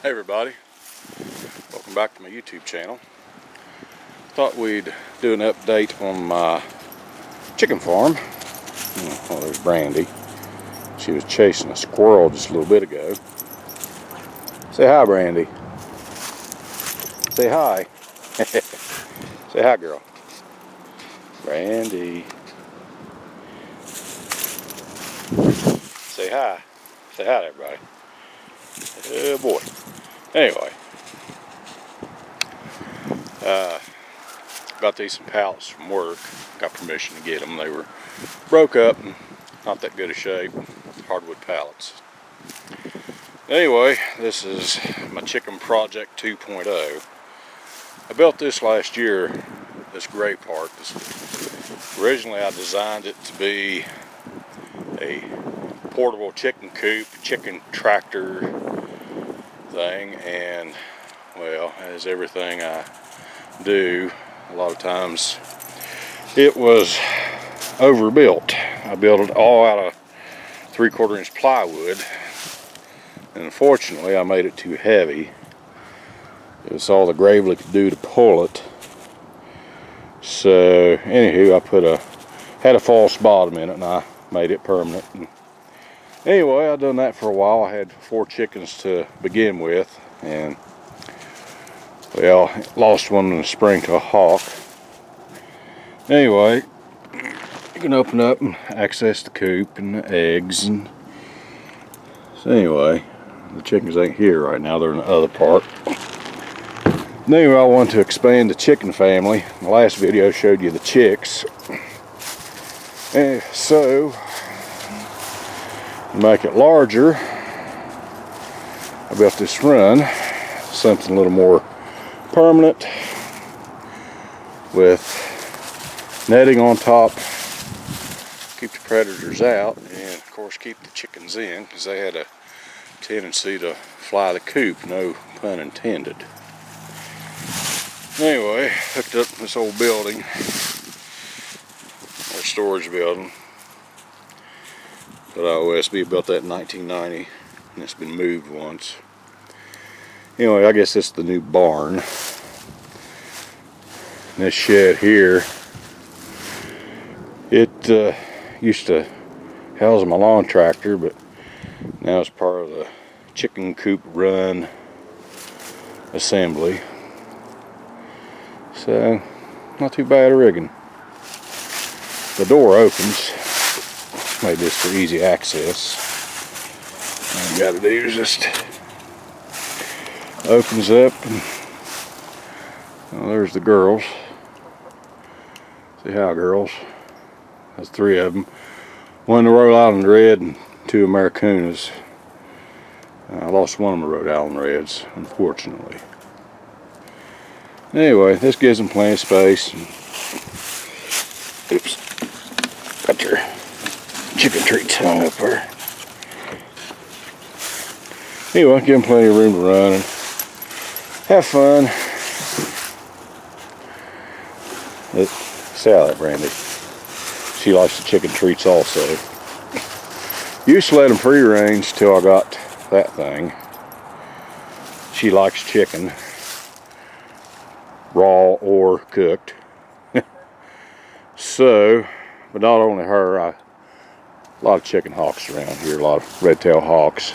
Hey everybody, welcome back to my YouTube channel. Thought we'd do an update on my chicken farm. Oh, there's Brandy. She was chasing a squirrel just a little bit ago. Say hi, Brandy. Say hi. Say hi, girl. Brandy. Say hi. Say hi to everybody. Oh boy. Anyway. Got these some pallets from work. Got permission to get them. They were broke up and not that good a shape. Hardwood pallets. Anyway, this is my chicken project 2.0. I built this last year, this gray part. Originally I designed it to be a portable chicken coop, chicken tractor thing, and well, as everything I do, a lot of times it was overbuilt. I built it all out of 3/4 inch plywood, and unfortunately I made it too heavy. It's all the Gravely could do to pull it. So anywho, I had a false bottom in it and I made it permanent. And anyway, I've done that for a while. I had 4 chickens to begin with, and well, lost one in the spring to a hawk. Anyway, you can open up and access the coop and the eggs. And so anyway, the chickens ain't here right now, they're in the other part. Anyway, I want to expand the chicken family. The last video showed you the chicks. And so, to make it larger, I built this run, something a little more permanent, with netting on top, keep the predators out, and of course keep the chickens in, because they had a tendency to fly the coop, no pun intended. Anyway, hooked up this old building, our storage building, that OSB built that in 1990, and it's been moved once. Anyway, I guess this is the new barn. And this shed here, it used to house my lawn tractor, but now it's part of the chicken coop run assembly. So, not too bad a rigging. The door opens. Made this for easy access. All you gotta do is just opens up, and well, there's the girls. Say hi, girls. There's 3 of them. One in the Rhode Island Red and 2 Americanas. I lost one of my Rhode Island Reds, unfortunately. Anyway, this gives them plenty of space. Oops. Got your chicken treats hung up there. Anyway, give them plenty of room to run and have fun. Say hi to Brandy. She likes the chicken treats also. Used to let them free range till I got that thing. She likes chicken, raw or cooked. So, but not only her, a lot of chicken hawks around here, a lot of red-tailed hawks.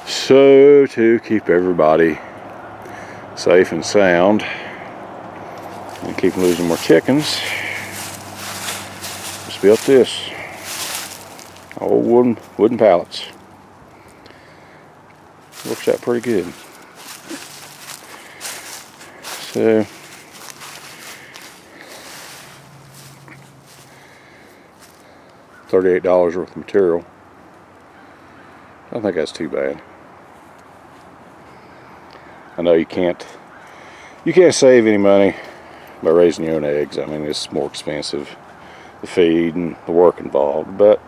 So, to keep everybody safe and sound and keep losing more chickens, just built this. Old wooden pallets. Works out pretty good. So, $38 worth of material. I don't think that's too bad. I know you can't save any money by raising your own eggs. I mean, it's more expensive, the feed and the work involved, but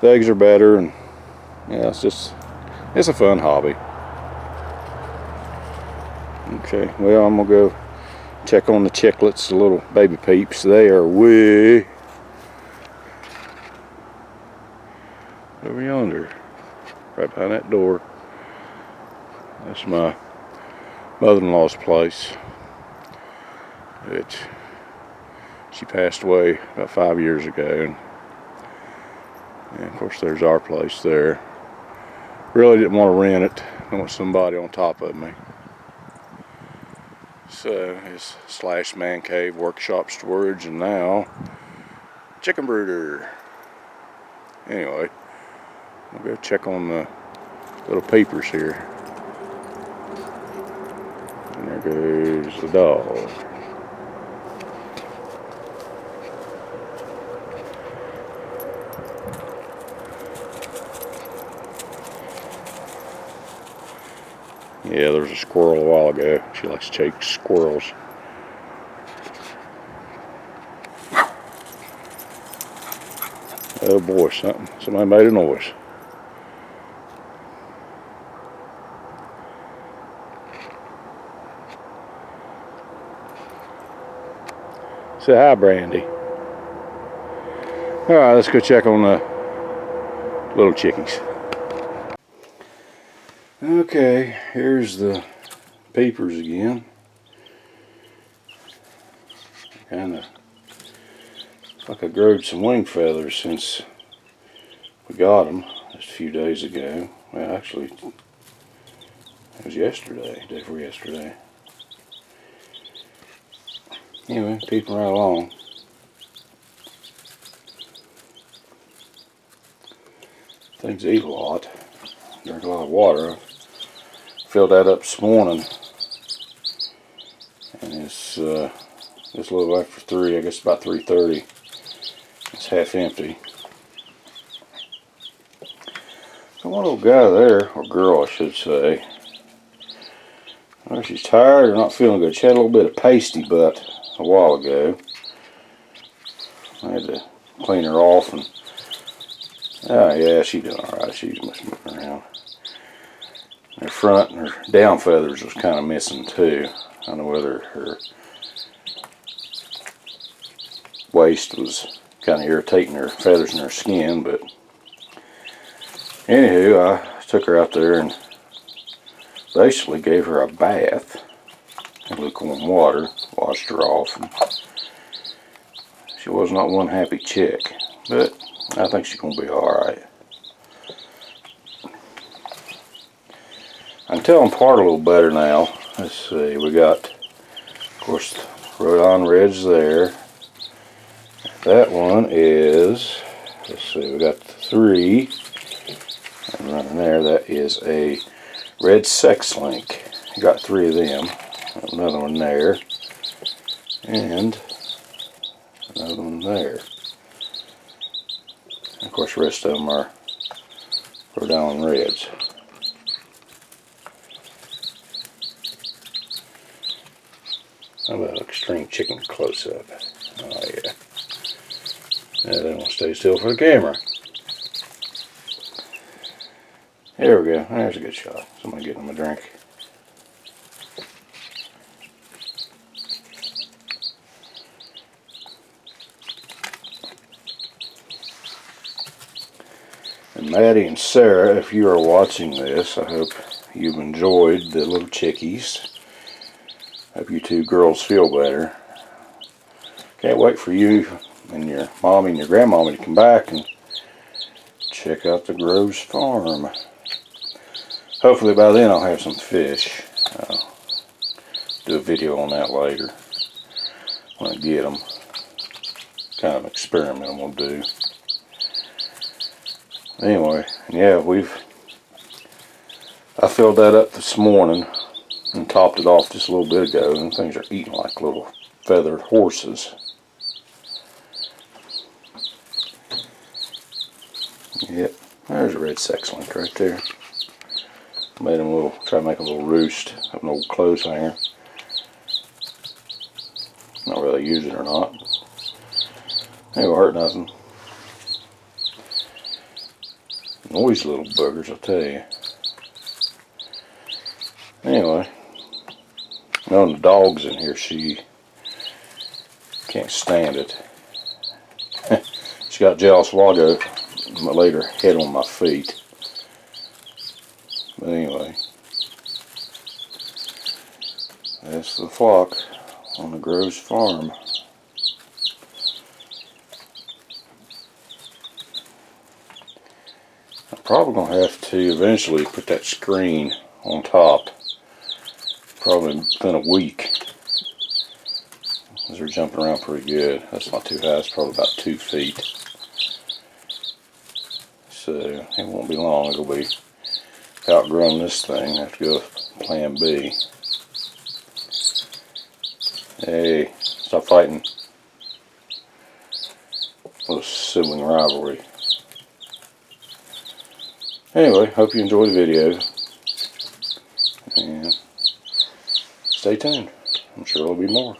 the eggs are better, and yeah, it's a fun hobby. Okay, well, I'm gonna go check on the chicklets, the little baby peeps. They are way over yonder, right behind that door. That's my mother-in-law's place. She passed away about 5 years ago, and of course there's our place there. Really didn't want to rent it. I want somebody on top of me. So it's slash man cave, workshop, storage, and now chicken brooder. Anyway, I'll go check on the little peepers here. And there goes the dog. Yeah, there was a squirrel a while ago. She likes to chase squirrels. Oh boy, somebody made a noise. Say hi, Brandy. Alright, let's go check on the little chickies. Okay, here's the peepers again. Kinda like I growed some wing feathers since we got them just a few days ago. Well, actually, it was yesterday, day before yesterday. Anyway, peeping right along. Things eat a lot, drink a lot of water. Filled that up this morning, and it's just a little after 3, I guess about 3:30. It's half empty. So one little guy there, or girl I should say, well, she's tired or not feeling good. She had a little bit of pasty butt a while ago. I had to clean her off, and oh yeah, she's doing alright. She's moving around. Her front and her down feathers was kind of missing too. I don't know whether her waist was kind of irritating her feathers in her skin, but anywho, I took her out there and basically gave her a bath in lukewarm water, washed her off, and she was not one happy chick, but I think she's going to be alright. I can tell them apart a little better now. Let's see, we got, of course, the Rhode Reds there. That one is, let's see, we got 3, and running there, that is a red sex link. Got 3 of them. Another one there, and another one there. And of course, the rest of them are Rhode Reds. How about extreme chicken close-up? Oh yeah. Yeah, they won't stay still for the camera. There we go. There's a good shot. Somebody getting them a drink. And Maddie and Sarah, if you are watching this, I hope you've enjoyed the little chickies. Hope you two girls feel better. Can't wait for you and your mommy and your grandmommy to come back and check out the Groves farm. Hopefully by then I'll have some fish. I'll do a video on that later when I get them. Kind of an experiment I'm going to do. Anyway, yeah, I filled that up this morning and topped it off just a little bit ago, and things are eating like little feathered horses. Yep, there's a red sex link right there. Made them try to make a little roost of an old clothes hanger. Not really use it or not. They won't hurt nothing. Noisy little buggers, I'll tell you. Anyway, knowing the dog's in here, she can't stand it. She got jealous a while ago. I laid her head on my feet. But anyway, That's the flock on the Groves farm. I'm probably going to have to eventually put that screen on top. Probably within a week. Because they're jumping around pretty good. That's not too high, it's probably about 2 feet. So it won't be long, it'll be outgrown this thing. I have to go with plan B. Hey, stop fighting. Little sibling rivalry. Anyway, hope you enjoyed the video. And stay tuned. I'm sure there'll be more.